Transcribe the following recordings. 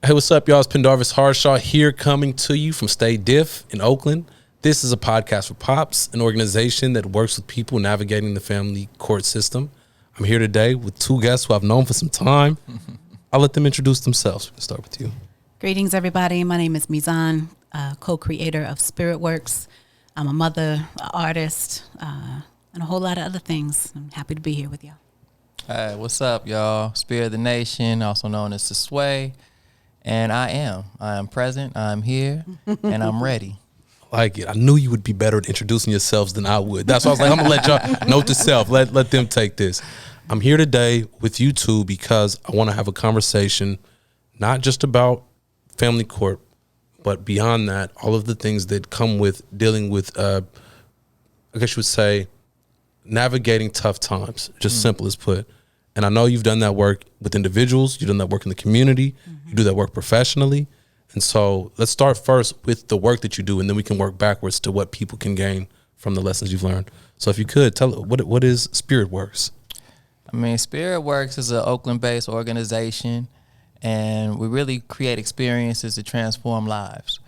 Hey, what's up, y'all? It's Pendarvis Harshaw here, coming to you from Stay Diff in Oakland. This is a podcast for Pops, an organization that works with people navigating the family court system. I'm here today with two guests who I've known for some time. I'll let them introduce themselves. We can start with you. Greetings, everybody. My name is Mizan, co-creator of SpearItWurx. I'm a mother, an artist, and a whole lot of other things. I'm happy to be here with y'all. Hey, what's up, y'all? Spirit of the Nation, also known as Sizwe. And I am present, I'm here, and I'm ready. I like it. I knew you would be better at introducing yourselves than I would. That's why I was like, I'm going to let y'all note to self. Let them take this. I'm here today with you two because I want to have a conversation, not just about family court, but beyond that, all of the things that come with dealing with, I guess you would say, navigating tough times, just simple as put. And I know you've done that work with individuals, you've done that work in the community, you do that work professionally. And so let's start first with the work that you do, and then we can work backwards to what people can gain from the lessons you've learned. So if you could, tell what is SpearItWurx? I mean, SpearItWurx is an Oakland-based organization, and we really create experiences to transform lives.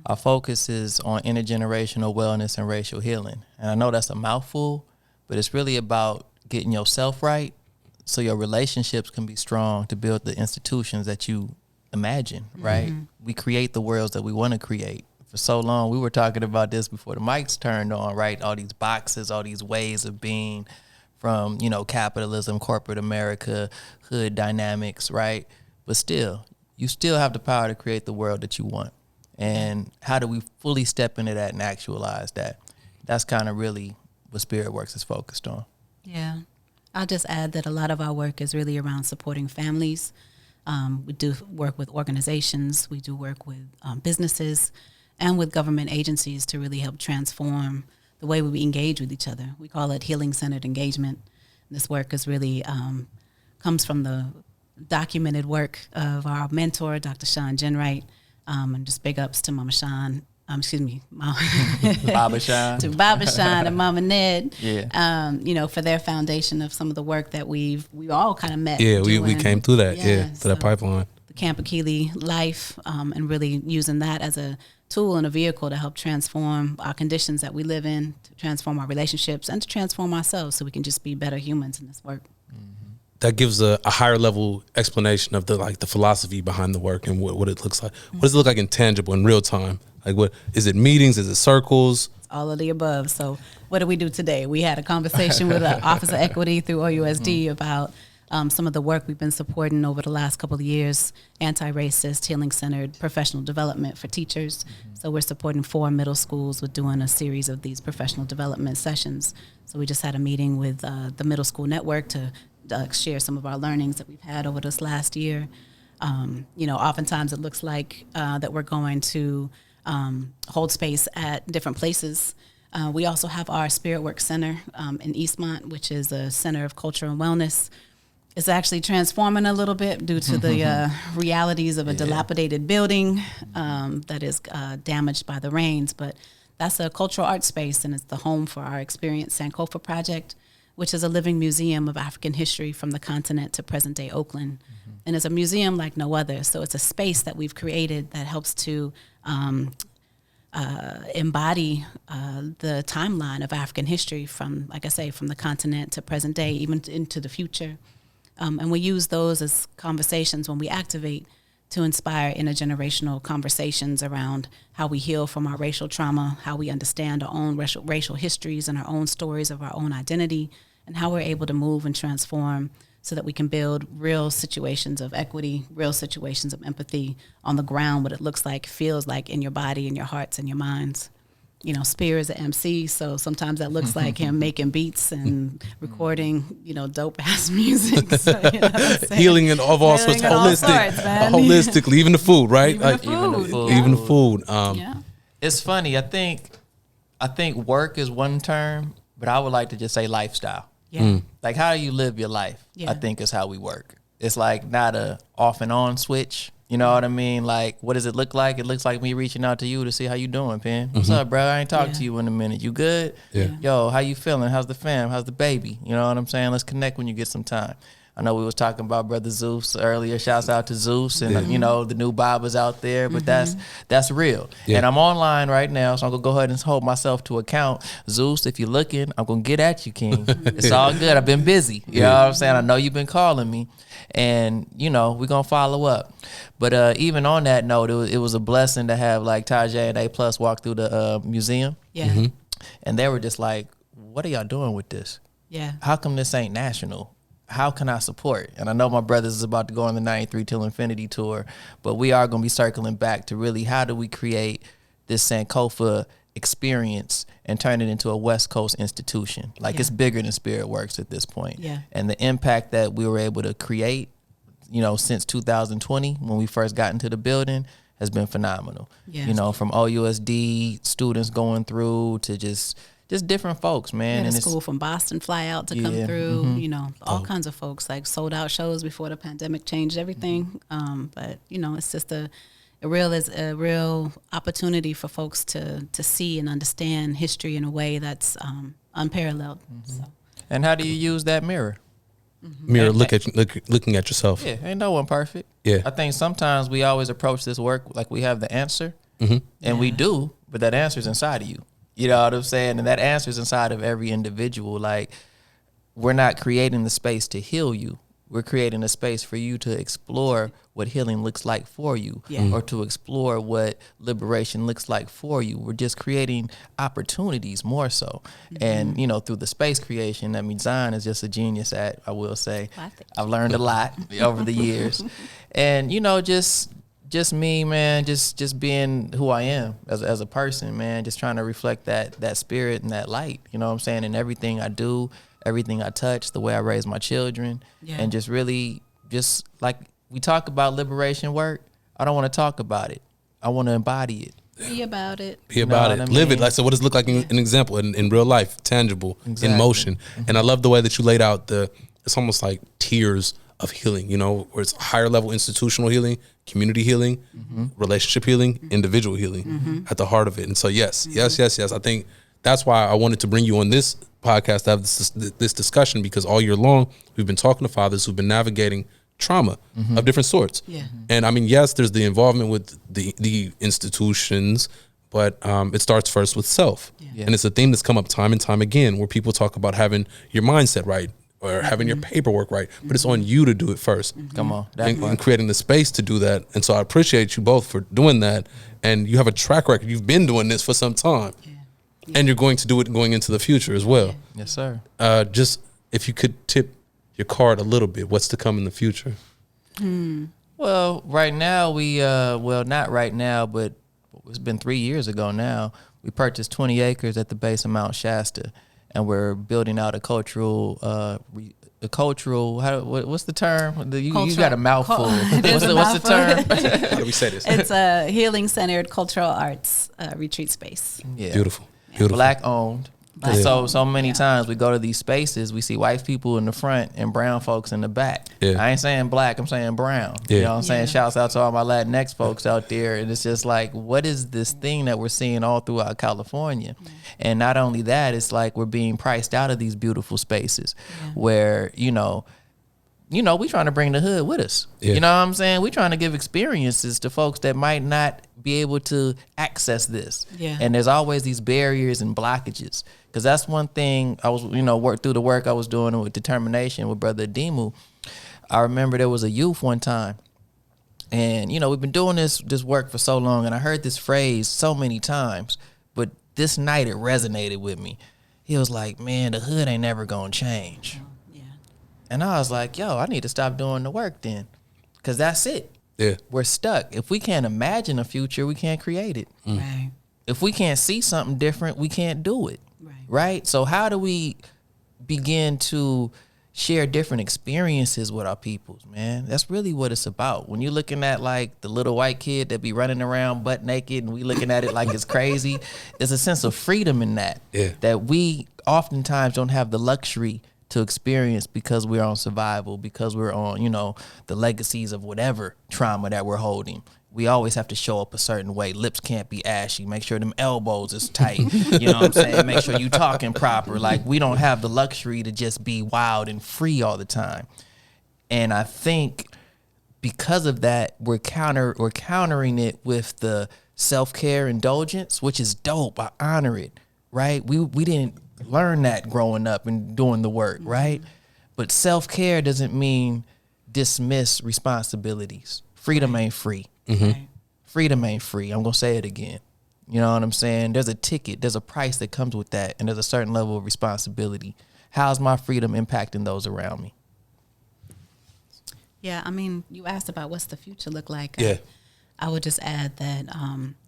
Our focus is on intergenerational wellness and racial healing. And I know that's a mouthful, but it's really about getting yourself right so your relationships can be strong to build the institutions that you imagine, right? We create the worlds that we want to create. For so long, we were talking about this before the mics turned on, right? All these boxes, all these ways of being from, capitalism, corporate America, hood dynamics, right? But still, you still have the power to create the world that you want. And how do we fully step into that and actualize that? That's kind of really what SpearItWurx is focused on. Yeah. I'll just add that a lot of our work is really around supporting families. We do work with organizations. We do work with businesses and with government agencies to really help transform the way we engage with each other. We call it healing-centered engagement. This work is really comes from the documented work of our mentor, Dr. Sean Jenwright, and just big ups to Mama Sean. Baba Sean. To Baba Sean and Mama Ned, for their foundation of some of the work that we all kind of met. Yeah, we came through that, through that pipeline. The Camp Akili life, and really using that as a tool and a vehicle to help transform our conditions that we live in, to transform our relationships, and to transform ourselves so we can just be better humans in this work. That gives a higher level explanation of the philosophy behind the work and what it looks like. What does it look like in tangible, in real time? Like, what is it? Meetings? Is it circles? All of the above. So what do we do today? We had a conversation with the Office of Equity through OUSD about some of the work we've been supporting over the last couple of years, anti-racist, healing-centered professional development for teachers. So we're supporting 4 middle schools with doing a series of these professional development sessions. So we just had a meeting with the Middle School Network to share some of our learnings that we've had over this last year. Oftentimes it looks like that we're going to hold space at different places. We also have our SpearItWurx Center in Eastmont, which is a center of culture and wellness. It's actually transforming a little bit due to the realities of a dilapidated building that is damaged by the rains. But that's a cultural art space, and it's the home for our Experience Sankofa project, which is a living museum of African history from the continent to present-day Oakland. And it's a museum like no other. So it's a space that we've created that helps to embody the timeline of African history from, like I say, from the continent to present day, even into the future. And we use those as conversations when we activate to inspire intergenerational conversations around how we heal from our racial trauma, how we understand our own racial histories and our own stories of our own identity, and how we're able to move and transform so that we can build real situations of equity, real situations of empathy on the ground, what it looks like, feels like in your body, in your hearts, and your minds. Spear is an MC, so sometimes that looks like him making beats and recording, dope ass music. So, healing and of all sorts, holistically, even the food, right? Even the food. It's funny. I think work is one term, but I would like to just say lifestyle. Yeah. Like, how do you live your life? I think is how we work. It's like not a off and on switch. You know what I mean? Like, what does it look like? It looks like me reaching out to you to see how you doing, Pen. What's up, bro? I ain't talked to you in a minute. You good? Yeah. Yo, how you feeling? How's the fam? How's the baby? You know what I'm saying? Let's connect when you get some time. I know we was talking about Brother Zeus earlier. Shouts out to Zeus and you know, the new Bibles out there, but that's real. Yeah. And I'm online right now, so I'm gonna go ahead and hold myself to account. Zeus, if you're looking, I'm gonna get at you, King. It's all good. I've been busy. You know what I'm saying? I know you've been calling me, and you know, we're gonna follow up. But even on that note, it was a blessing to have like Tajay and A+ walk through the museum. Yeah. And they were just like, what are y'all doing with this? Yeah. How come this ain't national? How can I support? And I know my brothers is about to go on the 93 Till Infinity tour, but we are going to be circling back to really how do we create this Sankofa experience and turn it into a West Coast institution? Like it's bigger than SpearItWurx at this point. Yeah. And the impact that we were able to create, you know, since 2020 when we first got into the building has been phenomenal. Yeah. You know, from OUSD students going through to just different folks, man. And and school from Boston fly out to come through, you know, all kinds of folks, like sold out shows before the pandemic changed everything. But, you know, it's just a real opportunity for folks to see and understand history in a way that's unparalleled. So. And how do you use that mirror? Mirror, looking at yourself. Yeah, ain't no one perfect. Yeah. I think sometimes we always approach this work like we have the answer, and we do, but that answer's inside of you. You know what I'm saying? And that answer's inside of every individual. Like, we're not creating the space to heal you. We're creating a space for you to explore what healing looks like for you, or to explore what liberation looks like for you. We're just creating opportunities more so. And, you know, through the space creation that Mizan is just a genius at, I will say. I've learned a lot over the years. And, you know, just me, man, just being who I am as a person, man, just trying to reflect that spirit and that light, you know what I'm saying, in everything I do, everything I touch, the way I raise my children, and just really, just like we talk about liberation work, I don't want to talk about it. I want to embody it. Be about it. Be about it. Live it. Like, so what does it look like in an example, in real life, tangible, in motion. And I love the way that you laid out it's almost like tiers of healing, you know, where it's higher level institutional healing, community healing, relationship healing, individual healing at the heart of it. And so, yes. I think that's why I wanted to bring you on this podcast to have this discussion, because all year long we've been talking to fathers who've been navigating trauma of different sorts. And I mean, yes, there's the involvement with the institutions, but it starts first with self. And it's a theme that's come up time and time again, where people talk about having your mindset right, or having your paperwork right, but it's on you to do it first. Come on. And creating the space to do that. And so I appreciate you both for doing that. And you have a track record. You've been doing this for some time. And you're going to do it going into the future as well. Yes, sir. Just if you could tip your card a little bit, what's to come in the future? Well, right now not right now, but it's been 3 years ago now, we purchased 20 acres at the base of Mount Shasta, and we're building out a cultural, what's the term? You got a mouthful. What's the term? How do we say this? It's a healing-centered cultural arts retreat space. Yeah. Beautiful. Black owned. So many times we go to these spaces, we see white people in the front and brown folks in the back. I ain't saying black, I'm saying brown. You know what I'm saying? Shouts out to all my Latinx folks out there. And it's just like, what is this thing that we're seeing all throughout California? And not only that, it's like we're being priced out of these beautiful spaces where, you know, we trying to bring the hood with us. You know what I'm saying? We trying to give experiences to folks that might not be able to access this. And there's always these barriers and blockages. Because that's one thing I was, work through the work I was doing with determination with Brother Adimu. I remember there was a youth one time, and we've been doing this work for so long, and I heard this phrase so many times, but this night it resonated with me. He was like, "Man, the hood ain't never gonna change." And I was like, "Yo, I need to stop doing the work then, because that's it. We're stuck. If we can't imagine a future, we can't create it. Right. If we can't see something different, we can't do it." Right? So how do we begin to share different experiences with our peoples, man? That's really what it's about. When you're looking at like the little white kid that be running around butt naked and we looking at it like it's crazy, there's a sense of freedom in that that we oftentimes don't have the luxury to experience because we're on survival, because we're on, the legacies of whatever trauma that we're holding. We always have to show up a certain way. Lips can't be ashy. Make sure them elbows is tight. You know what I'm saying? Make sure you talking proper. Like, we don't have the luxury to just be wild and free all the time. And I think because of that, we're countering it with the self-care indulgence, which is dope. I honor it, right? We didn't learn that growing up and doing the work, right? But self-care doesn't mean dismiss responsibilities. Freedom ain't free. Right. Freedom ain't free. I'm going to say it again. You know what I'm saying? There's a ticket. There's a price that comes with that. And there's a certain level of responsibility. How's my freedom impacting those around me? Yeah, I mean, you asked about what's the future look like. Yeah. I would just add that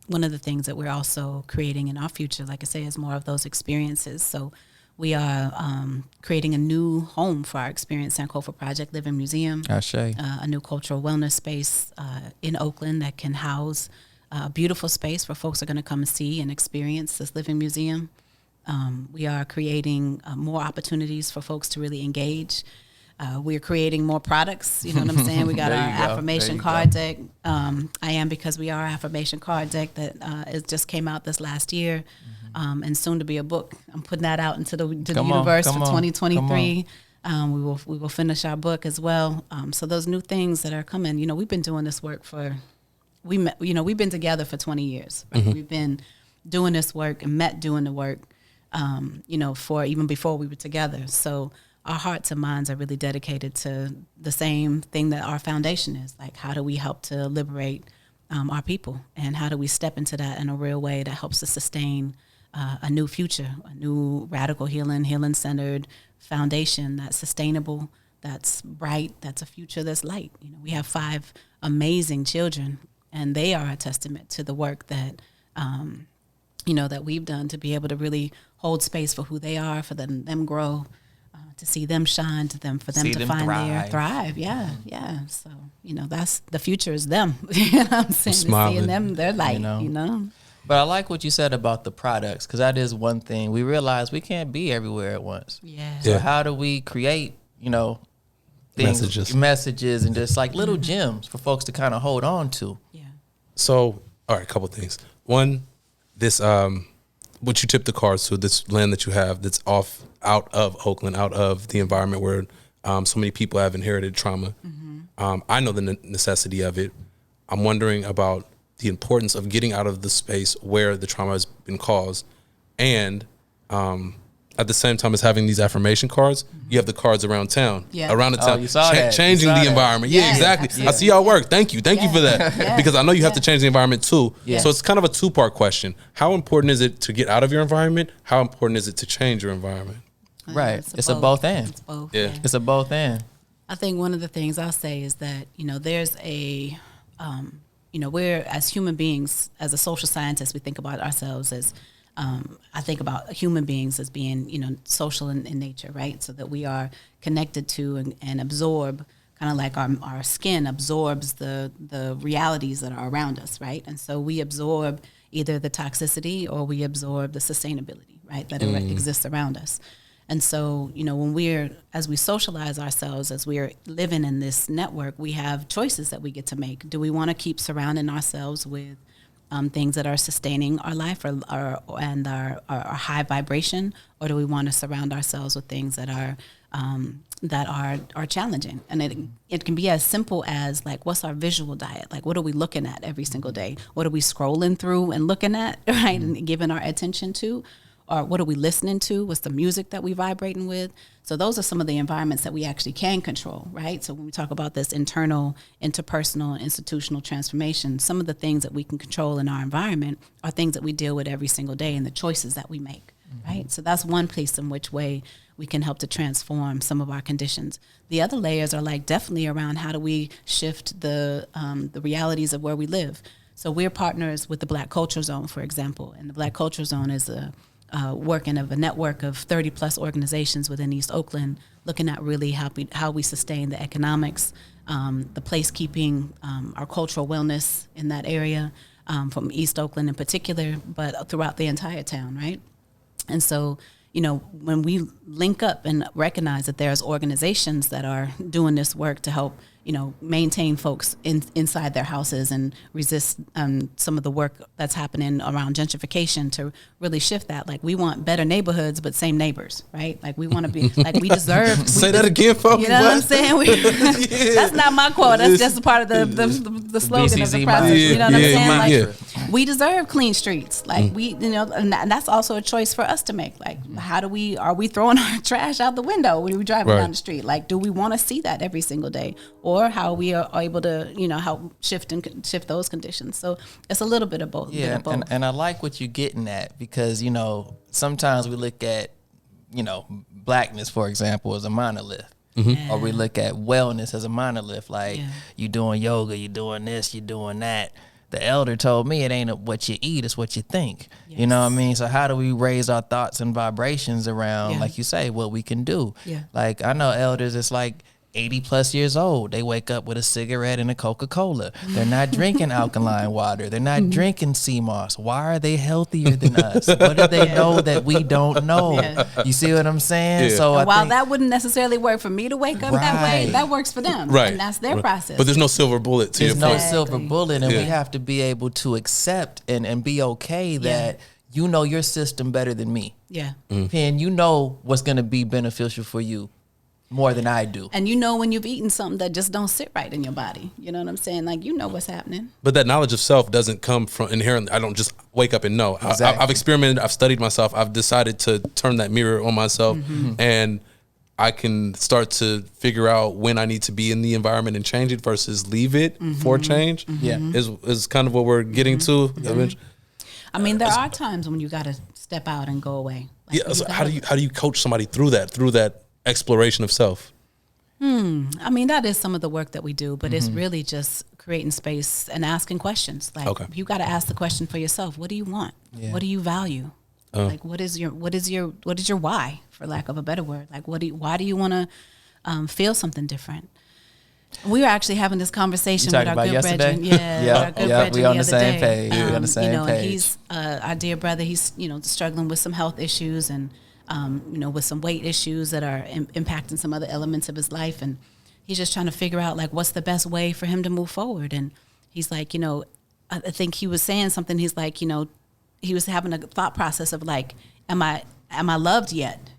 one of the things that we're also creating in our future, like I say, is more of those experiences. So we are creating a new home for our Experience Sankofa Project Living Museum. A new cultural wellness space in Oakland that can house a beautiful space where folks are going to come and see and experience this living museum. We are creating more opportunities for folks to really engage. We're creating more products. You know what I'm saying? We got our affirmation card deck. I am because we are affirmation card deck that it just came out this last year, and soon to be a book. I'm putting that out into the universe for 2023. We will finish our book as well. So those new things that are coming. You know, we've been doing this work we've been together for 20 years. Right? We've been doing this work and met doing the work. For even before we were together. So our hearts and minds are really dedicated to the same thing that our foundation is. Like, how do we help to liberate our people? And how do we step into that in a real way that helps to sustain a new future, a new radical healing-centered foundation that's sustainable, that's bright, that's a future that's light. You know, we have 5 amazing children, and they are a testament to the work that, that we've done to be able to really hold space for who they are, for them grow, to see them shine, for them to find their thrive. Yeah. So, that's the future is them. You know what I'm saying? Seeing them, their light, But I like what you said about the products, because that is one thing. We realize we can't be everywhere at once. Yeah. So how do we create, things, messages and just like little gems for folks to kind of hold on to? Yeah. So, all right, a couple of things. One, this what you tip the cards to, this land that you have that's out of Oakland, out of the environment where so many people have inherited trauma. I know the necessity of it. I'm wondering about the importance of getting out of the space where the trauma has been caused, and at the same time as having these affirmation cards, you have the cards around town, around the town, changing the environment. Yeah, exactly. I see y'all work. Thank you for that, because I know you have to change the environment too. So it's kind of a 2-part question. How important is it to get out of your environment? How important is it to change your environment? Right. It's a both and. It's both. Yeah. It's a both and. I think one of the things I'll say is that, there's we're, as human beings, as a social scientist, we think about ourselves as, I think about human beings as being, social in nature, right? So that we are connected to and absorb, kind of like our skin absorbs the realities that are around us, right? And so we absorb either the toxicity or we absorb the sustainability, right, that exists around us. And so, as we socialize ourselves, as we're living in this network, we have choices that we get to make. Do we want to keep surrounding ourselves with things that are sustaining our life and are high vibration, or do we want to surround ourselves with things that are challenging? And it can be as simple as, like, what's our visual diet? Like, what are we looking at every single day? What are we scrolling through and looking at, right, and giving our attention to? Or what are we listening to? What's the music that we vibrating with? So those are some of the environments that we actually can control, right? So when we talk about this internal, interpersonal, institutional transformation, some of the things that we can control in our environment are things that we deal with every single day and the choices that we make, right? So that's one place in which way we can help to transform some of our conditions. The other layers are definitely around how do we shift the realities of where we live. So we're partners with the Black Culture Zone, for example, and the Black Culture Zone is working of a network of 30 plus organizations within East Oakland, looking at really how we sustain the economics, the placekeeping, our cultural wellness in that area, from East Oakland in particular, but throughout the entire town, right? And so, when we link up and recognize that there's organizations that are doing this work to help, maintain folks inside their houses and resist some of the work that's happening around gentrification to really shift that. Like, we want better neighborhoods, but same neighbors, right? Like, we want to be, like, we deserve. Say that again, folks. You know what I'm saying? That's not my quote. That's just a part of the slogan of the process. You know what I'm saying? Like, we deserve clean streets. Like, and that's also a choice for us to make. Like, are we throwing our trash out the window when we're driving down the street? Like, do we want to see that every single day? Or how we are able to, help shift those conditions. So it's a little bit of both. Yeah, and I like what you're getting at, because, sometimes we look at, blackness, for example, as a monolith. Mm-hmm. Or we look at wellness as a monolith. Like, you doing yoga, you doing this, you doing that. The elder told me it ain't what you eat, it's what you think. Yes. You know what I mean? So how do we raise our thoughts and vibrations around, like you say, what we can do? Yeah. Like, I know elders, it's like 80 plus years old. They wake up with a cigarette and a Coca-Cola. They're not drinking alkaline water. They're not drinking sea moss. Why are they healthier than us? What do they know that we don't know? Yeah. You see what I'm saying? Yeah. So while that wouldn't necessarily work for me to wake up that way, that works for them. Right. And that's their process. But there's no silver bullet to your point. There's no silver bullet, and we have to be able to accept and be okay that you know your system better than me. Yeah. And you know what's going to be beneficial for you more than I do. And when you've eaten something that just don't sit right in your body. You know what I'm saying? Like, what's happening. But that knowledge of self doesn't come from inherently. I don't just wake up and know. Exactly. I've experimented. I've studied myself. I've decided to turn that mirror on myself. Mm-hmm. And I can start to figure out when I need to be in the environment and change it versus leave it for change. Mm-hmm. Yeah, is kind of what we're getting to. Mm-hmm. I mean, there are times when you got to step out and go away. Like, so how do you coach somebody through that exploration of self? I mean, that is some of the work that we do, but it's really just creating space and asking questions. Like, you got to ask the question for yourself. What do you want? Yeah. What do you value? Like, what is your why, for lack of a better word? Like, why do you want to feel something different? We were actually having this conversation with our good brethren. We on the same page. We on the same page. And he's our dear brother. He's struggling with some health issues and with some weight issues that are impacting some other elements of his life, and he's just trying to figure out like what's the best way for him to move forward. And he's like, I think he was saying something. He's like, he was having a thought process of like, am I loved yet?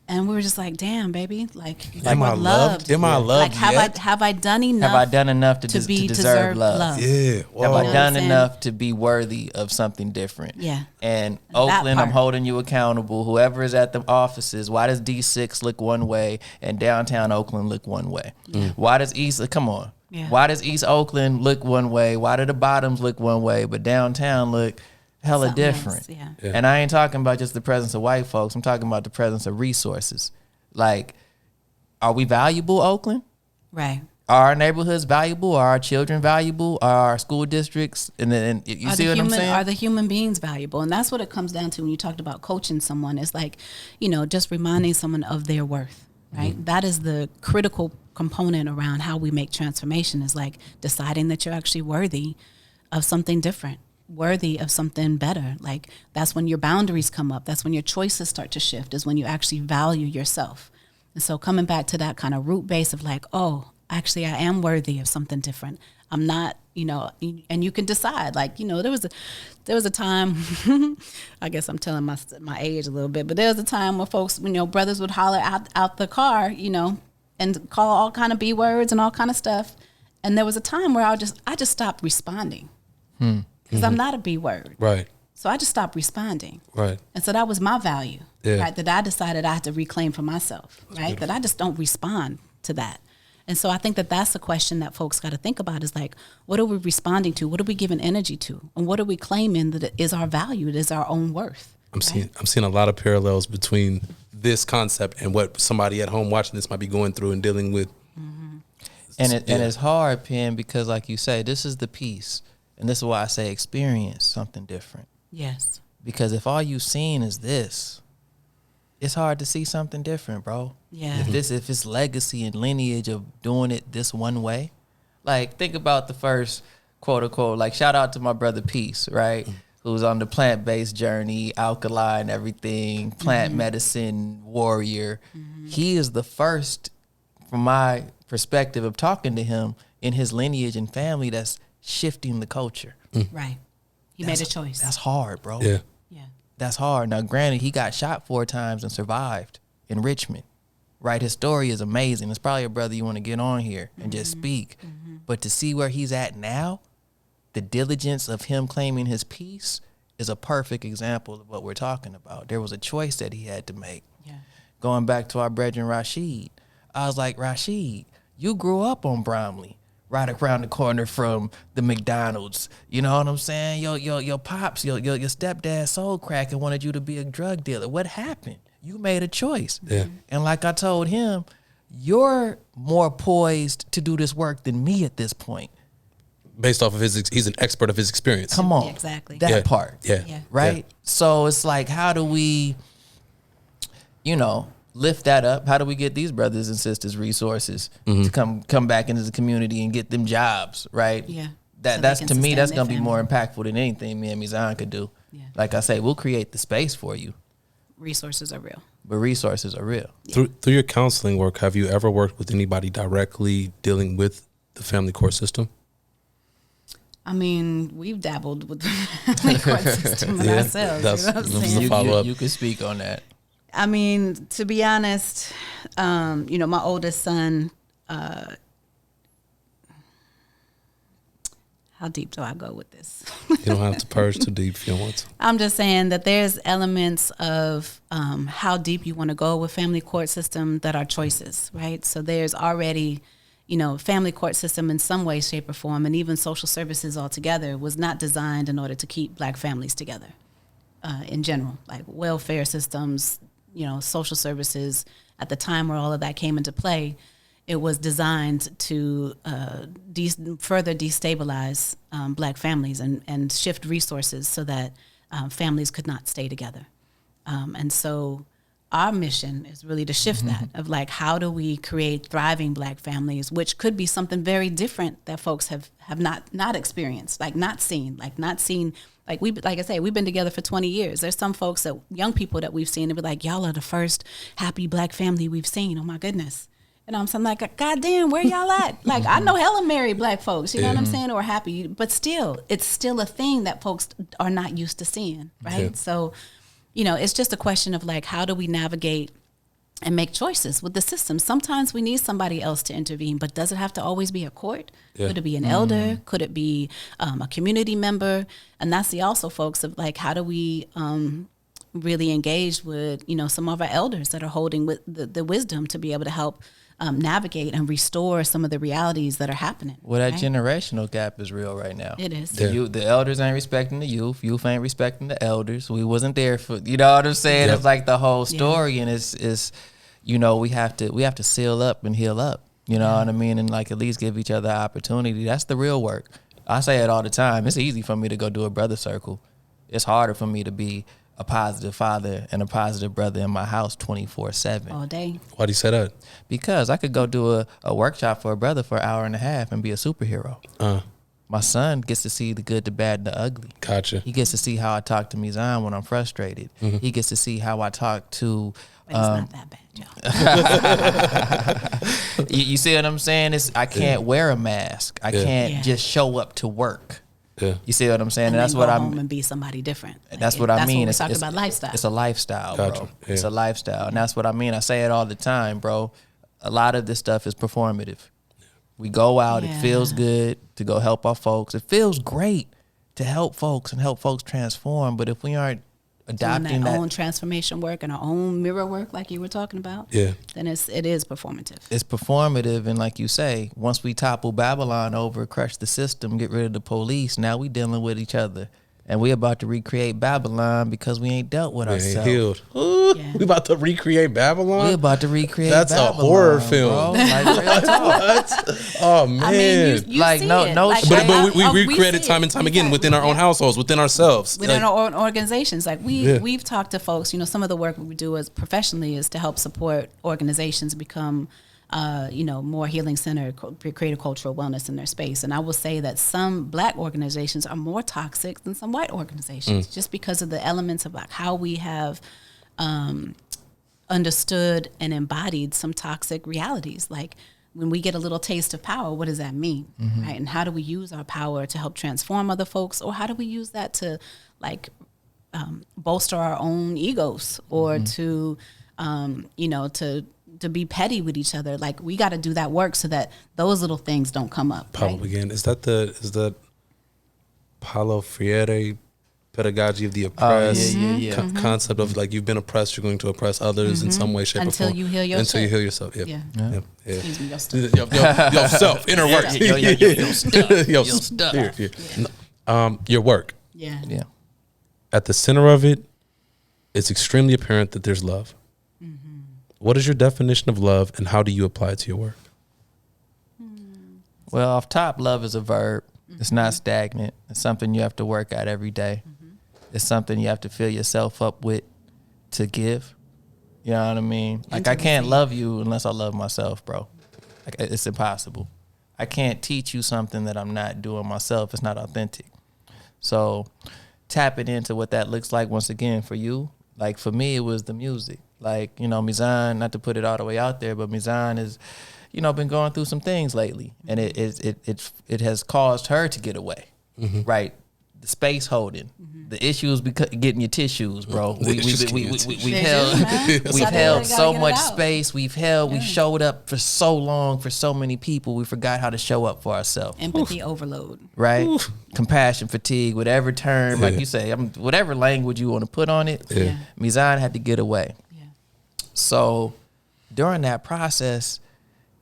And we were just like, damn, baby, like am I loved? Am I loved? Like, have I done enough? Have I done enough to deserve love? Yeah. Whoa. Have I done enough to be worthy of something different? Yeah. And Oakland, I'm holding you accountable. Whoever is at the offices, why does D6 look one way and downtown Oakland look one way? Why does come on. Yeah. Why does East Oakland look one way? Why do the bottoms look one way, but downtown look hella something different? Yeah. And I ain't talking about just the presence of white folks. I'm talking about the presence of resources. Like, are we valuable, Oakland? Right. Are our neighborhoods valuable? Are our children valuable? Are our school districts? And you see what I'm saying? Are the human beings valuable? And that's what it comes down to when you talked about coaching someone. It's like, just reminding someone of their worth, right? Mm-hmm. That is the critical component around how we make transformation, is like deciding that you're actually worthy of something different, worthy of something better. Like, that's when your boundaries come up. That's when your choices start to shift, is when you actually value yourself. And so coming back to that kind of root base of like, oh, actually I am worthy of something different. I'm not, and you can decide, like, there was a time, I guess I'm telling my age a little bit, but there was a time where folks, brothers would holler out the car, and call all kind of B words and all kind of stuff. And there was a time where I just stopped responding. Because I'm not a B word. Right. So I just stopped responding. Right. And so that was my value, right? That I decided I had to reclaim for myself, right? That I just don't respond to that. And so I think that that's the question that folks got to think about, is like, what are we responding to? What are we giving energy to? And what are we claiming that is our value, that is our own worth? I'm seeing a lot of parallels between this concept and what somebody at home watching this might be going through and dealing with. Mm-hmm. And it's hard, Penn, because like you say, this is the piece. And this is why I say experience something different. Yes. Because if all you've seen is this, it's hard to see something different, bro. Yeah. If it's legacy and lineage of doing it this one way, like think about the first quote unquote, like shout out to my brother Peace, right? Who's on the plant-based journey, alkaline, everything, plant medicine warrior. He is the first from my perspective of talking to him, in his lineage and family, that's shifting the culture. Right. He made a choice. That's hard, bro. Yeah. Yeah. That's hard. Now, granted, he got shot 4 times and survived in Richmond. Right? His story is amazing. It's probably a brother you want to get on here and just speak. But to see where he's at now, the diligence of him claiming his peace is a perfect example of what we're talking about. There was a choice that he had to make. Yeah. Going back to our brethren Rashid, I was like, Rashid, you grew up on Bromley, right around the corner from the McDonald's. You know what I'm saying? Your pops, your stepdad sold crack and wanted you to be a drug dealer. What happened? You made a choice. Yeah. And like I told him, you're more poised to do this work than me at this point. Based off of he's an expert of his experience. Come on. Yeah, exactly. That part. Yeah. Yeah. Right? Yeah. So it's like, how do we, lift that up? How do we get these brothers and sisters resources to come back into the community and get them jobs, right? Yeah. That's So they to can me, sustain that's their gonna be more family. impactful than anything me and Mizan could do. Yeah. Like I say, we'll create the space for you, Resources are real. but resources are real. Through your counseling work, have you ever worked with anybody directly dealing with the family court system? I mean, we've dabbled with the family court system ourselves. that's- You know what I'm that was saying? a follow-up. You can speak on that. I mean, to be honest, my oldest son, how deep do I go with this? You don't have to purge too deep if you don't want to. I'm just saying that there's elements of how deep you want to go with family court system that are choices, right? So there's already, family court system in some way, shape, or form, and even social services altogether was not designed in order to keep Black families together in general, like welfare systems, social services. At the time where all of that came into play, it was designed to further destabilize Black families and shift resources so that families could not stay together. And so our mission is really to shift that of like, how do we create thriving Black families, which could be something very different that folks have not experienced, like not seen. Like I say, we've been together for 20 years. There's some folks young people that we've seen, and be like, y'all are the first happy Black family we've seen. Oh my goodness. And I'm saying, like, God damn, where y'all at? Like, I know hella married Black folks, you know what I'm saying, or happy, but still, it's still a thing that folks are not used to seeing, right? Yeah. So, it's just a question of like, how do we navigate and make choices with the system? Sometimes we need somebody else to intervene, but does it have to always be a court? Yeah. Could it be an elder? Could it be a community member? And that's also, folks, of like, how do we really engage with, some of our elders that are holding with the wisdom to be able to help navigate and restore some of the realities that are happening. Well, that right? generational gap is real right now. It is. Yeah. The elders ain't respecting the youth ain't respecting the elders. We wasn't there for, you know what I'm saying? Yep. It's like the whole story, and it's we have to seal up and heal up. You know what I mean? And like at least give each other opportunity. That's the real work. I say it all the time. It's easy for me to go do a brother circle. It's harder for me to be a positive father and a positive brother in my house 24/7. All day. Why do you say that? Because I could go do a workshop for a brother for an hour and a half and be a superhero. My son gets to see the good, the bad, and the ugly. Gotcha. He gets to see how I talk to Mizan when I'm frustrated. He gets to see how I talk to. But it's not that bad, y'all. You see what I'm saying? I can't wear a mask. I can't just show up to work. Yeah. You see what I'm saying? And And that's then what go I'm. home and be somebody different. Like, That's what I mean. That's what we're talking about, lifestyle. It's a lifestyle, Gotcha. bro. Yeah. It's a lifestyle, and that's what I mean. I say it all the time, bro. A lot of this stuff is performative. We go out. It feels good to go help our folks. It feels great to help folks and help folks transform. But if we aren't adopting doing that own transformation work and our own mirror work, like you were talking about, Yeah. then it is performative. it's performative, and like you say, once we topple Babylon over, crush the system, get rid of the police, now we dealing with each other, and we about to recreate Babylon because we ain't dealt with We ain't ourselves. healed. Ooh, Yeah. We about to recreate Babylon? We about to recreate. That's a Babylon, horror film. bro. Like, real talk. Oh man. I mean, you Like, see no- it. no Like, shade. but we we recreated see time it. and time We again got- within our own households, within ourselves. within Like, our own organizations. Like Yeah. we've talked to folks, some of the work we do as professionally is to help support organizations become more healing centered, create a cultural wellness in their space. And I will say that some Black organizations are more toxic than some white organizations, just because of the elements of like how we have understood and embodied some toxic realities. Like when we get a little taste of power, what does that mean? Right? And how do we use our power to help transform other folks? Or how do we use that to like bolster our own egos or to, to be petty with each other? Like we got to do that work so that those little things don't come up. Paulo Right? again. Is that Paulo Freire pedagogy of the oppressed concept of like you've been oppressed, you're going to oppress others in some way, shape, Until or form. you heal Until you yourself. heal yourself. Yep. Yeah. Yep. Yeah. Excuse me, your stuff. Yourself, inner work. Your stuff. Your work. Yeah. Yeah. At the center of it, it's extremely apparent that there's love. What is your definition of love, and how do you apply it to your work? Well, off top, love is a verb. It's not stagnant. It's something you have to work at every day. It's something you have to fill yourself up with to give. You know what I mean? Like I can't love you unless I love myself, bro. Like, it's impossible. I can't teach you something that I'm not doing myself. It's not authentic. So tapping into what that looks like once again for you. Like for me, it was the music. Like, Mizan, not to put it all the way out there, but Mizan is, been going through some things lately, and it has caused her to get away, right? The space holding, the issues getting your tissues, bro. We've held so much space. We showed up for so long for so many people. We forgot how to show up for ourselves. Empathy overload, right? Compassion fatigue, whatever term, like you say, whatever language you want to put on it. Mizan had to get away. So during that process,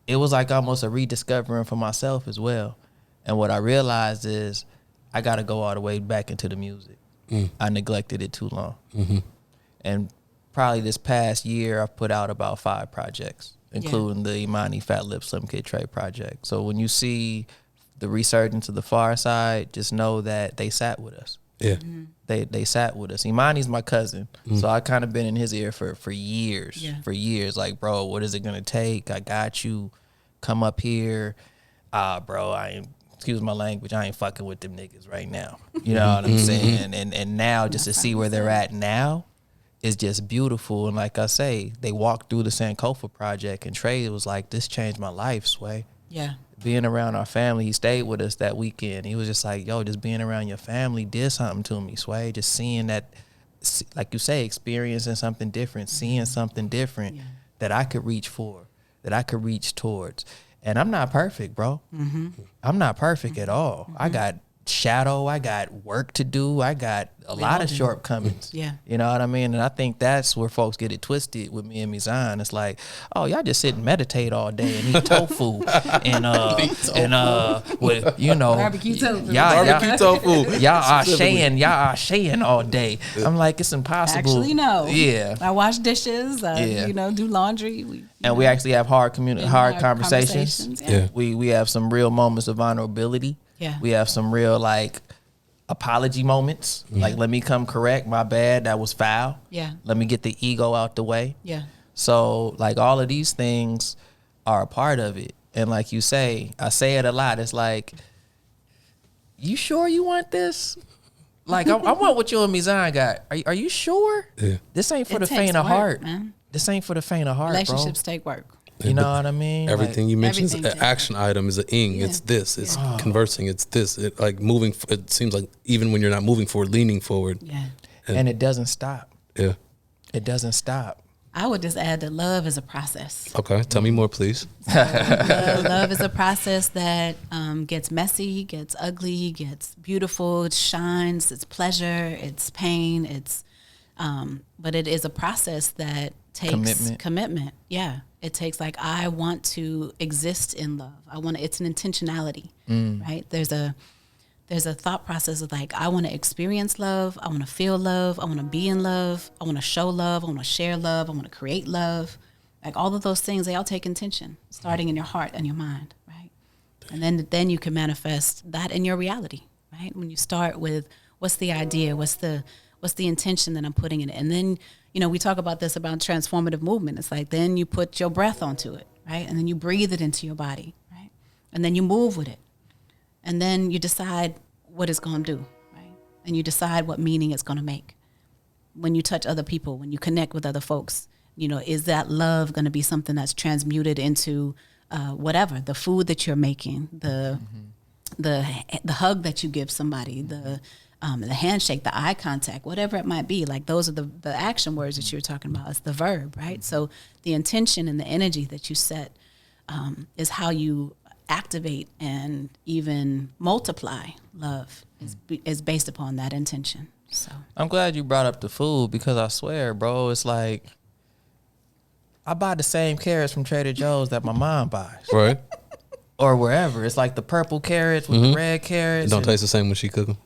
it was like almost a rediscovering for myself as well. And what I realized is I got to go all the way back into the music. I neglected it too long. And probably this past year, I've put out about 5 projects, including the Imani Fat Lip Slim Kid Trey project. So when you see the resurgence of the Far Side, just know that they sat with us. Yeah. They sat with us. Imani's my cousin, so I kind of been in his ear for years. For years, like, bro, what is it gonna take? I got you. Come up here, bro. Excuse my language. I ain't fucking with them niggas right now. You know what I'm saying? And now just to see where they're at now is just beautiful. And like I say, they walked through the Sankofa project, and Trey was like, "This changed my life, Sway." Yeah. Being around our family, he stayed with us that weekend. He was just like, yo, just being around your family did something to me, Sway. Just seeing that, like you say, experiencing something different, seeing something different that I could reach for, that I could reach towards. And I'm not perfect, bro. I'm not perfect at all. I got shadow. I got work to do. I got a lot of shortcomings. You know what I mean? And I think that's where folks get it twisted with me and Mizan. It's like, oh, y'all just sit and meditate all day and eat tofu and with barbecue tofu. Barbecue tofu. Y'all are shaying all day. I'm like, it's impossible. Actually, no. Yeah. I wash dishes. Do laundry. We actually have hard conversations. Yeah. We have some real moments of vulnerability. Yeah. We have some real apology moments. Like, let me come correct. My bad. That was foul. Yeah. Let me get the ego out the way. Yeah. So all of these things are a part of it. And like you say, I say it a lot. It's like, you sure you want this? Like, I want what you and Mizan got. Are you sure? Yeah. This ain't for the It faint takes of work, heart. man. This ain't for the faint of heart, Relationships take work. You know what I mean? Everything you mentioned is everything an action item, is an ing. Yeah. It's this. It's conversing. It's this. It moving. It seems like even when you're not moving forward, leaning forward. Yeah. And it doesn't stop. Yeah. It doesn't stop. I would just add that love is a process. Okay. Tell me more, please. Love is a process that gets messy, gets ugly, gets beautiful, it shines, it's pleasure, it's pain, but it is a process that takes commitment. Yeah. It takes I want to exist in love. It's an intentionality, right? There's a thought process of I want to experience love. I want to feel love. I want to be in love. I want to show love. I want to share love. I want to create love. All of those things, they all take intention, starting in your heart and your mind, right? And then you can manifest that in your reality, right? When you start with what's the idea, what's the intention that I'm putting in it, and then we talk about this about transformative movement. It's then you put your breath onto it, right? And then you breathe it into your body, right? And then you move with it. And then you decide what it's going to do, right? And you decide what meaning it's going to make. When you touch other people, when you connect with other folks, is that love going to be something that's transmuted into whatever, the food that you're making, the hug that you give somebody, the handshake, the eye contact, whatever it might be. Like those are the action words that you're talking about. It's the verb, right? So the intention and the energy that you set is how you activate and even multiply love is based upon that intention. So I'm glad you brought up the food, because I swear, bro, it's like I buy the same carrots from Trader Joe's that my mom buys. Right. Or wherever. It's like the purple carrots with the red carrots. It don't taste the same when she cook them.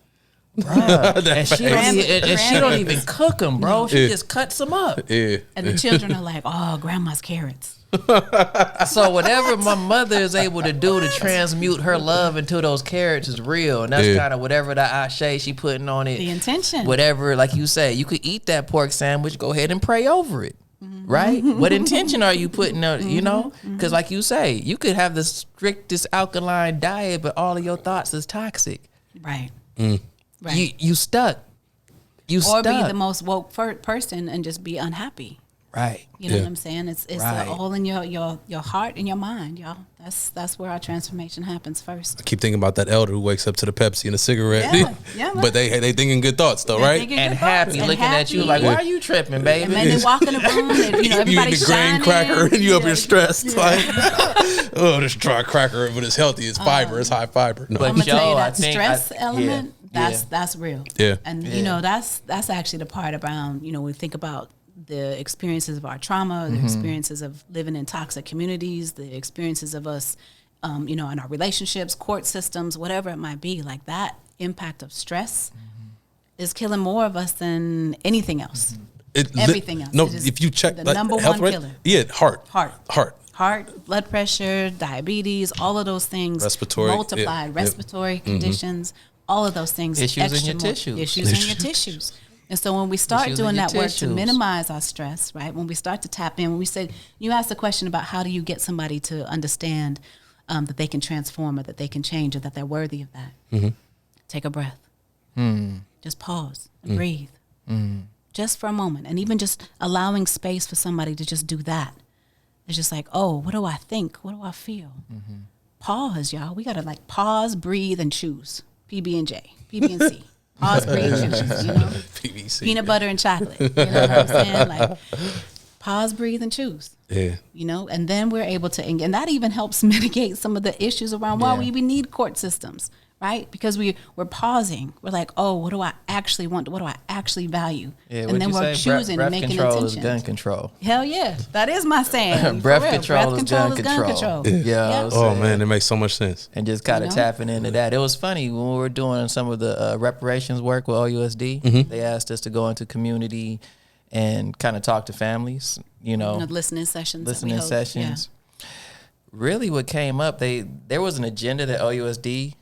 Bruh, and she don't even cook them, bro. She just cuts them up. Yeah. and the children are like, oh, grandma's carrots. So whatever my mother is able to do to transmute her love into those carrots is real. And that's kind of whatever the ashe she putting on it. The intention. Whatever, like you say, you could eat that pork sandwich, go ahead and pray over it. Right? What intention are you putting on, you know? Because like you say, you could have the strictest alkaline diet, but all of your thoughts is toxic. Right. Right. You stuck. Or be the most woke person and just be unhappy. Right. You know what I'm saying? It's Right. all in your heart and your mind, y'all. That's where our transformation happens first. I keep thinking about that elder who wakes up to the Pepsi and a cigarette. Yeah, but they thinking good thoughts though, right? And happy, looking at you like, why are you tripping, baby? And then they walk in the room and, you everybody's eat the grain shining. cracker and you up here stressed. Like, oh, this dry cracker, but it's healthy. It's fiber. It's high fiber. No. But I'm gonna tell you I that think stress element. That's real. Yeah. And that's actually the part around, we think about the experiences of our trauma, the experiences of living in toxic communities, the experiences of us, in our relationships, court systems, whatever it might be. Like that impact of stress is killing more of us than anything else. Everything else. No, if you check the like, number health one rate, killer. Heart. Blood pressure, diabetes, all of those things Respiratory, multiplied, respiratory conditions, all of those things. Issues in your tissues. Issues in your tissues. And so when we start doing that work to minimize our stress, right? When we start to tap in, when we say, you asked the question about how do you get somebody to understand that they can transform or that they can change or that they're worthy of that. Take a breath. Just pause and breathe. Just for a moment. And even just allowing space for somebody to just do that. It's just like, oh, what do I think? What do I feel? Pause, y'all. We got to like pause, breathe, and choose. PB&J, PB&C. Pause, breathe, choose, PVC. Peanut butter and chocolate. You know what I'm saying? Like, pause, breathe, and choose. Yeah. And then we're able to, and that even helps mitigate some of the issues around why we need court systems, right? Because we're pausing. We're like, oh, what do I actually want? What do I actually value? Yeah, and then we're choosing and making control intentions. Is gun control. Hell yeah. That is my saying. Breath control is gun control. Yeah. Oh man, it makes so much sense. And just kind of tapping into that. It was funny when we were doing some of the reparations work with OUSD. They asked us to go into community and kind of talk to families, listening sessions. Yeah. Really what came up, there was an agenda that OUSD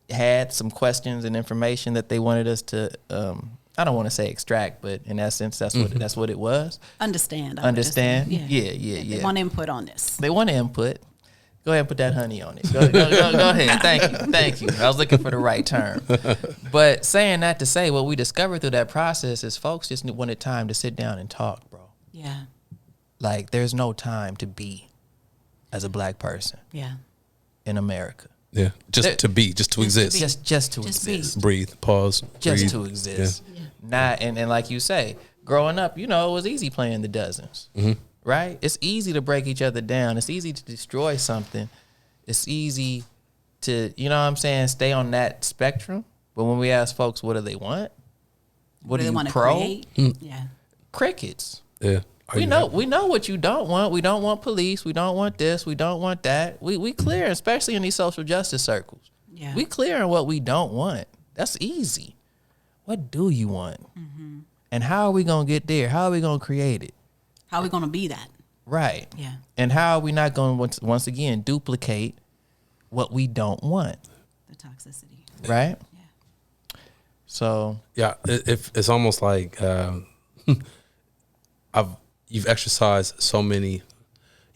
had, some questions and information that they wanted us to I don't want to say extract, but in essence that's what it was. Understand. Yeah. They want input on this. They want input. Go ahead and put that honey on it. Go ahead. Thank you. I was looking for the right term. But saying that to say, what we discovered through that process is folks just wanted time to sit down and talk, bro. Yeah. Like there's no time to be as a black person. Yeah. In America. Yeah. Just to exist. Just to exist. Breathe. Pause. Just to exist. Yeah. Not and like you say, growing up, it was easy playing the dozens. Right? It's easy to break each other down. It's easy to destroy something. It's easy to, stay on that spectrum. But when we ask folks, what do they want? What do you want to create? Yeah. Crickets. Yeah. We know what you don't want. We don't want police. We don't want this. We don't want that. We clear, especially in these social justice circles. Yeah. We clear on what we don't want. That's easy. What do you want? And how are we going to get there? How are we going to create it? How are we going to be that? Right. Yeah. And how are we not going to, once again, duplicate what we don't want? The toxicity. Right? Yeah. So. Yeah, it's almost like you've exercised so many,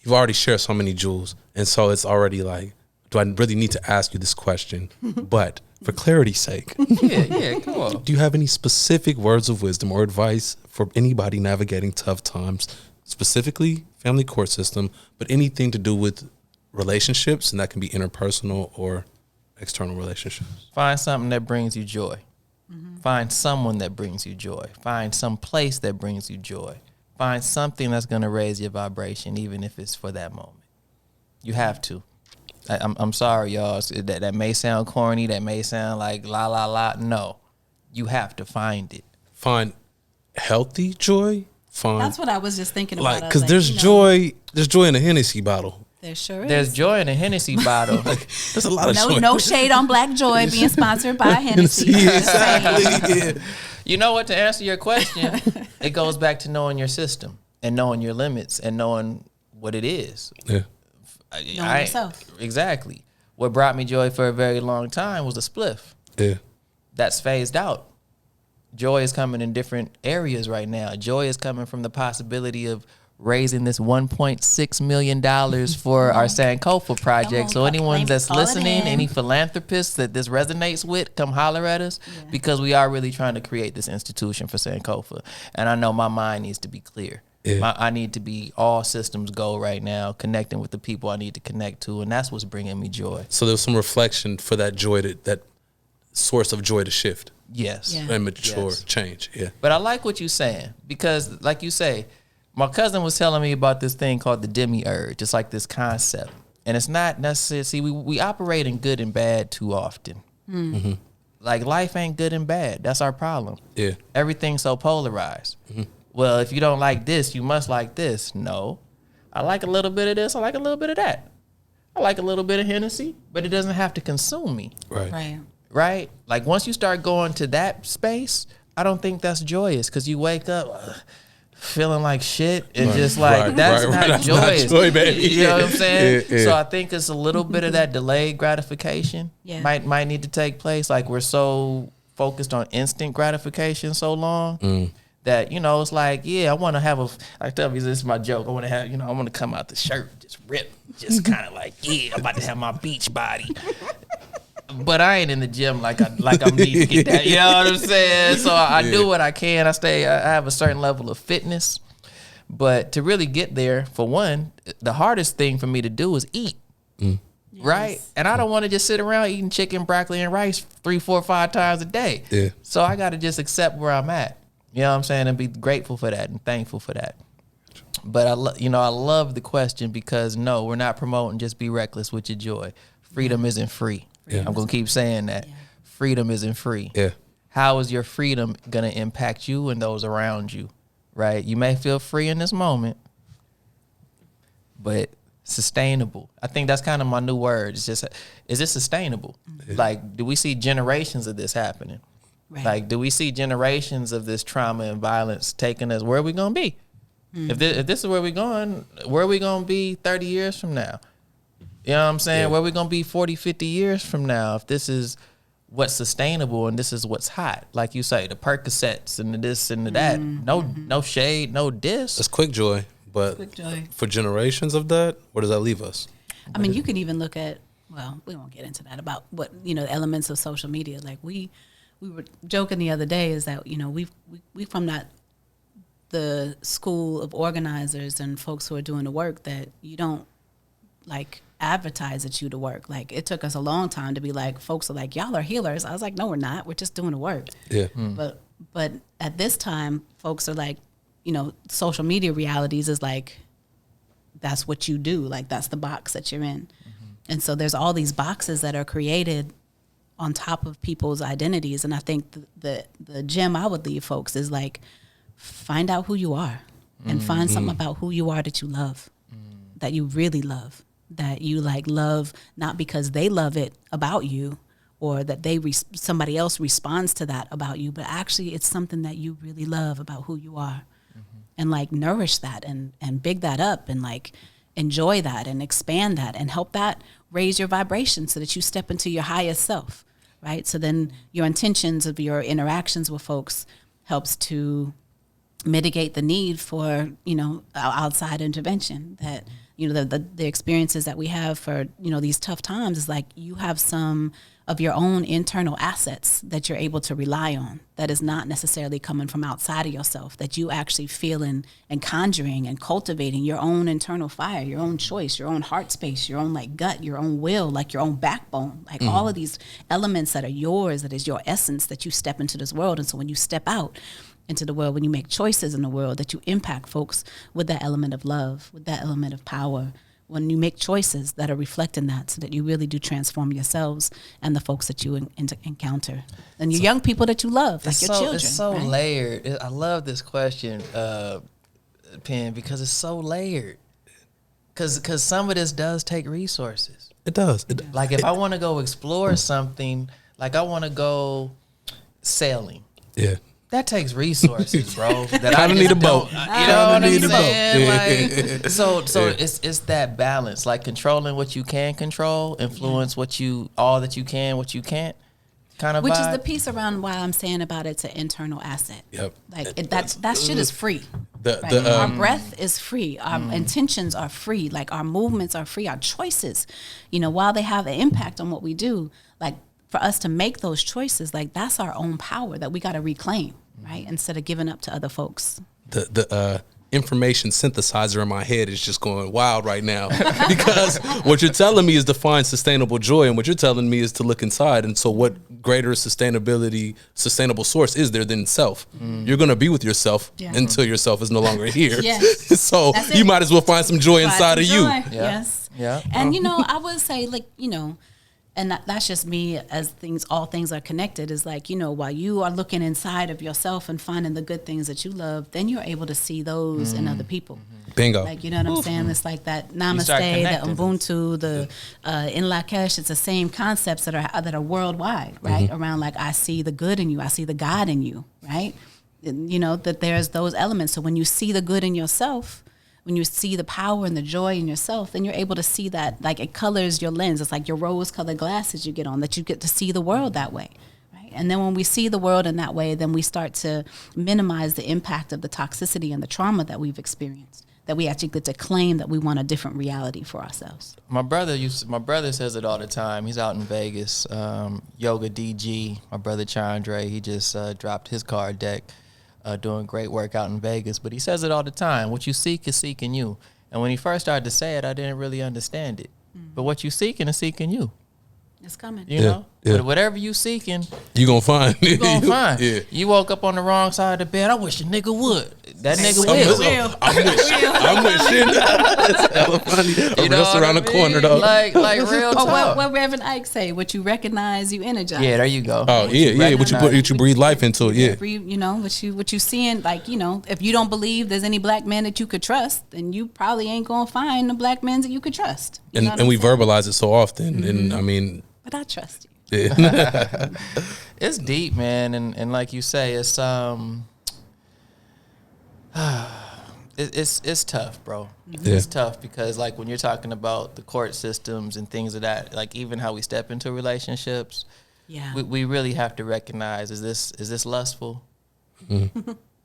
you've already shared so many jewels. And so it's already like, do I really need to ask you this question? But for clarity's sake. Yeah, come on. Do you have any specific words of wisdom or advice for anybody navigating tough times specifically family court system, but anything to do with relationships, and that can be interpersonal or external relationships. Find something that brings you joy. Find someone that brings you joy. Find some place that brings you joy. Find something that's going to raise your vibration, even if it's for that moment. You have to. I'm sorry, y'all. That may sound corny. That may sound like la, la, la. No. You have to find it. Find healthy joy. That's what I was just thinking about. Like, because there's joy in a Hennessy bottle. There sure is. There's joy in a Hennessy bottle. There's a lot of joy. No shade on Black Joy being sponsored by Hennessy. Exactly. Yeah. You know what? To answer your question, it goes back to knowing your system and knowing your limits and knowing what it is. Yeah. Knowing yourself. Exactly. What brought me joy for a very long time was a spliff. Yeah. That's phased out. Joy is coming in different areas right now. Joy is coming from the possibility of raising this $1.6 million for our Sankofa project. So anyone that's listening, any philanthropists that this resonates with, come holler at us, because we are really trying to create this institution for Sankofa. And I know my mind needs to be clear. Yeah. I need to be all systems go right now, connecting with the people I need to connect to, and that's what's bringing me joy. So there's some reflection for that joy, that source of joy to shift. Yes. Yeah. And mature, change. Yeah. But I like what you're saying, because like you say, my cousin was telling me about this thing called the demiurge. It's like this concept. And it's not necessarily, see, we operate in good and bad too often. Mm-hmm. Like, life ain't good and bad. That's our problem. Yeah. Everything's so polarized. Mm-hmm. Well, if you don't like this, you must like this. No. I like a little bit of this. I like a little bit of that. I like a little bit of Hennessy, but it doesn't have to consume me. Right? Like, once you start going to that space, I don't think that's joyous, because you wake up feeling like shit and just like, that's not joyous. Not joy, baby. You know what I'm saying? Yeah. So I think it's a little bit of that delayed gratification might need to take place. Like, we're so focused on instant gratification so long that, it's like, I want to have I tell you, this is my joke. I want to have, I want to come out the shirt, just rip, just kind of like, I'm about to have my beach body. But I ain't in the gym like I'm need to get that. You know what I'm saying? So I do what I can. I have a certain level of fitness. But to really get there, for one, the hardest thing for me to do is eat. Right? And I don't want to just sit around eating chicken, broccoli, and rice 3, 4, 5 times a day. Yeah. So I got to just accept where I'm at. You know what I'm saying? And be grateful for that and thankful for that. But I love the question, because no, we're not promoting just be reckless with your joy. Freedom isn't free. Yeah. I'm going to keep saying that. Yeah. Freedom isn't free. Yeah. How is your freedom going to impact you and those around you? Right? You may feel free in this moment, but sustainable. I think that's kind of my new word. It's just, is it sustainable? Yeah. Like, do we see generations of this happening? Right. Like, do we see generations of this trauma and violence taking us? Where are we going to be? If this is where we're going, where are we going to be 30 years from now? You know what I'm saying? Yeah. Where we going to be 40, 50 years from now if this is what's sustainable and this is what's hot? Like you say, the Percocets and the this and the that. No shade, no diss. It's quick joy. But for generations of that, where does that leave us? I mean, you can even look at, well, we won't get into that, about what, the elements of social media. Like, we were joking the other day is that, we from the school of organizers and folks who are doing the work that you don't, like, advertise that you to work. Like, it took us a long time to be like, folks are like, y'all are healers. I was like, no, we're not. We're just doing the work. Yeah. But at this time, folks are like, social media realities is like, that's what you do. Like, that's the box that you're in. And so there's all these boxes that are created on top of people's identities. And I think the gem I would leave folks is like, find out who you are and find something about who you are that you love, that you really love. That you love, not because they love it about you or that somebody else responds to that about you, but actually it's something that you really love about who you are. And nourish that and big that up and enjoy that and expand that and help that raise your vibration so that you step into your highest self, right? So then your intentions of your interactions with folks helps to mitigate the need for, outside intervention. That the experiences that we have for, these tough times is like you have some of your own internal assets that you're able to rely on, that is not necessarily coming from outside of yourself, that you actually feeling and conjuring and cultivating your own internal fire, your own choice, your own heart space, your own like gut, your own will, like your own backbone, like all of these elements that are yours, that is your essence, that you step into this world. And so when you step out into the world, when you make choices in the world, that you impact folks with that element of love, with that element of power, when you make choices that are reflecting that, so that you really do transform yourselves and the folks that you encounter and your young people that you love, like your children. It's so right? layered. I love this question, Penn, because it's so layered. Because some of this does take resources. It does. Like if I want to go explore something, like I want to go sailing. Yeah. That takes resources, bro. That Kind of need a boat. You know what I'm need a boat. saying? Like, so it's that balance, like controlling what you can control, influence all that you can, what you can't, kind of. Which vibe. is the piece around why I'm saying about it's an internal asset. Yep. Like that shit is free. Right? Our breath is free. Our intentions are free. Like our movements are free. Our choices, while they have an impact on what we do, like for us to make those choices, like that's our own power that we got to reclaim, right? Instead of giving up to other folks. The information synthesizer in my head is just going wild right now because what you're telling me is to find sustainable joy, and what you're telling me is to look inside. And so what greater sustainable source is there than self? You're going to be with yourself until yourself is no longer here. Yes. So you might as well find some joy inside of you. Yeah. Yes. Yeah. And, I would say, like, and that's just me, as all things are connected, is like, while you are looking inside of yourself and finding the good things that you love, then you're able to see those in other people. Bingo. Like, you know what I'm saying? It's like that namaste, the Ubuntu, the in Lakesh, it's the same concepts that are worldwide, right? Around like, I see the good in you, I see the God in you, right? And, that there's those elements. So when you see the good in yourself, when you see the power and the joy in yourself, then you're able to see that, like it colors your lens. It's like your rose-colored glasses you get on, that you get to see the world that way, right? And then when we see the world in that way, then we start to minimize the impact of the toxicity and the trauma that we've experienced, that we actually get to claim that we want a different reality for ourselves. My brother says it all the time. He's out in Vegas, Yoga DG. My brother Chandre, he just dropped his card deck. Doing great work out in Vegas, but he says it all the time. What you seek is seeking you. And when he first started to say it, I didn't really understand it. But what you seeking is seeking you. It's coming. You know? Yeah. But whatever you seeking, you gonna find. You gonna find. Yeah. You woke up on the wrong side of the bed. I wish a nigga would. That nigga will. I'm wishing. That's hella funny. Just around the corner though. Like real talk. What Reverend Ike say? What you recognize, you energize. Yeah, there you go. Oh yeah. What you breathe life into it. Yeah. What you seeing, like, if you don't believe there's any black man that you could trust, then you probably ain't gonna find the black men that you could trust. And we verbalize it so often, and I mean. But I trust you. Yeah. It's deep, man, and like you say, it's it's tough, bro. Yeah. It's tough because, like, when you're talking about the court systems and things of that, like even how we step into relationships, we really have to recognize, is this lustful?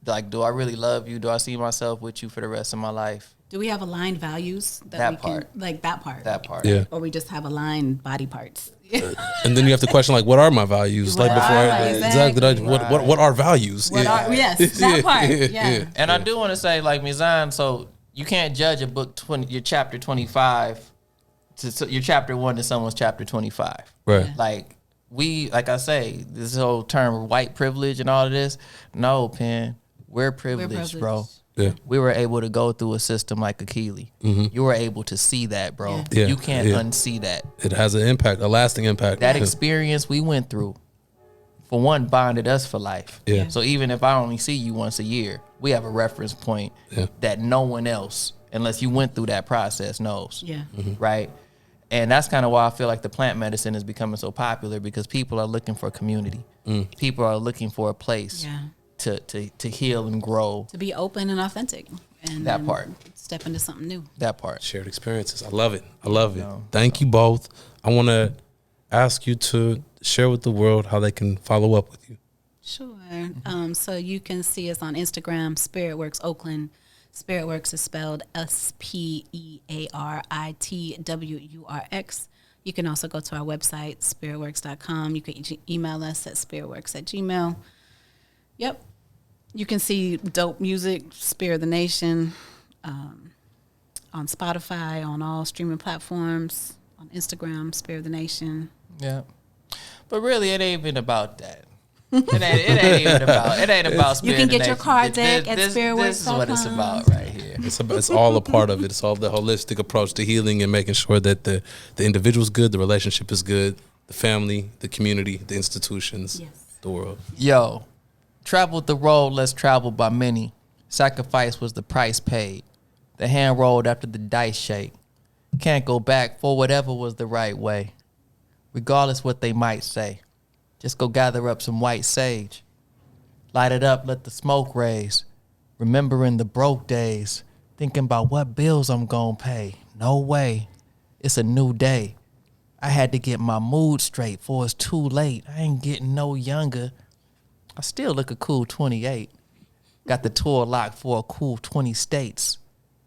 Like, do I really love you? Do I see myself with you for the rest of my life? Do we have aligned values That part. That part. Yeah. Or we just have aligned body parts. And then you have to question, like, what are my values? What what are values? That part. Yeah. And I do want to say, like, Mizan, so you can't judge a book your chapter 25 to your chapter 1 to someone's chapter 25. Right. Like I say, this whole term white privilege and all of this. No, Penn, we're privileged, bro. Yeah. We were able to go through a system like Akili. You were able to see that, bro. Yeah. You can't unsee that. It has an impact, a lasting impact. That experience we went through, for one, bonded us for life. Yeah. So even if I only see you once a year, we have a reference point that no one else, unless you went through that process, knows. Yeah. Right? And that's kind of why I feel like the plant medicine is becoming so popular, because people are looking for a community. People are looking for a place to heal and grow. To be open and authentic. And that part. Step into something new. That part. Shared experiences. I love it. Thank you both. I want to ask you to share with the world how they can follow up with you. Sure. So you can see us on Instagram, SpearItWurx Oakland. SpearItWurx is spelled SpearitWurx. You can also go to our website, SpearItWurx.com. You can email us at SpearItWurx@gmail.com. Yep. You can see dope music, Spear the Nation, on Spotify, on all streaming platforms, on Instagram, Spear the Nation. Yeah. But really, it ain't even about that. It ain't even about. It ain't about. Spear You can the get your Nation. card deck at SpearItWurx.com. This is what it's about right here. It's all a part of it. It's all the holistic approach to healing and making sure that the individual's good, the relationship is good, the family, the community, the institutions, the world. Yo, traveled the road less traveled by many. Sacrifice was the price paid. The hand rolled after the dice shake. Can't go back for whatever was the right way. Regardless what they might say. Just go gather up some white sage. Light it up, let the smoke raise. Remembering the broke days. Thinking about what bills I'm gonna pay. No way. It's a new day. I had to get my mood straight for it's too late. I ain't getting no younger. I still look a cool 28. Got the tour locked for a cool 20 states.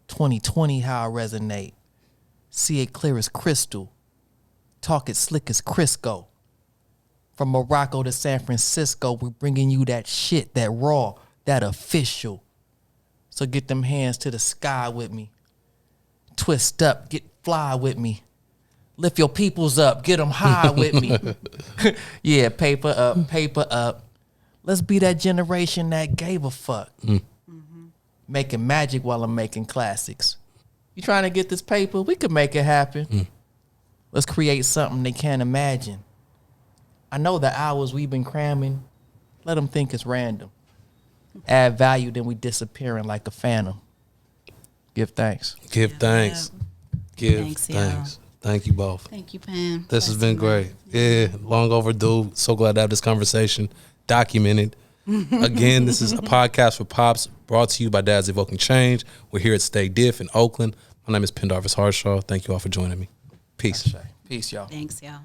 2020 how I resonate. See it clear as crystal. Talk it slick as Crisco. From Morocco to San Francisco, we're bringing you that shit, that raw, that official. So get them hands to the sky with me. Twist up, get fly with me. Lift your peoples up, get them high with me. Yeah, paper up, paper up. Let's be that generation that gave a fuck. Making magic while I'm making classics. You trying to get this paper? We could make it happen. Let's create something they can't imagine. I know the hours we've been cramming. Let them think it's random. Add value, then we disappearing like a phantom. Give thanks. Give thanks. Give Thanks, thanks. y'all. Thank you both. Thank you, Pam. This has been great. Yeah, long overdue. So glad to have this conversation documented. Again, this is a podcast for Pops brought to you by Dad's Evoking Change. We're here at Stay Diff in Oakland. My name is Pendarvis Harshaw. Thank you all for joining me. Peace. Peace, y'all. Thanks, y'all.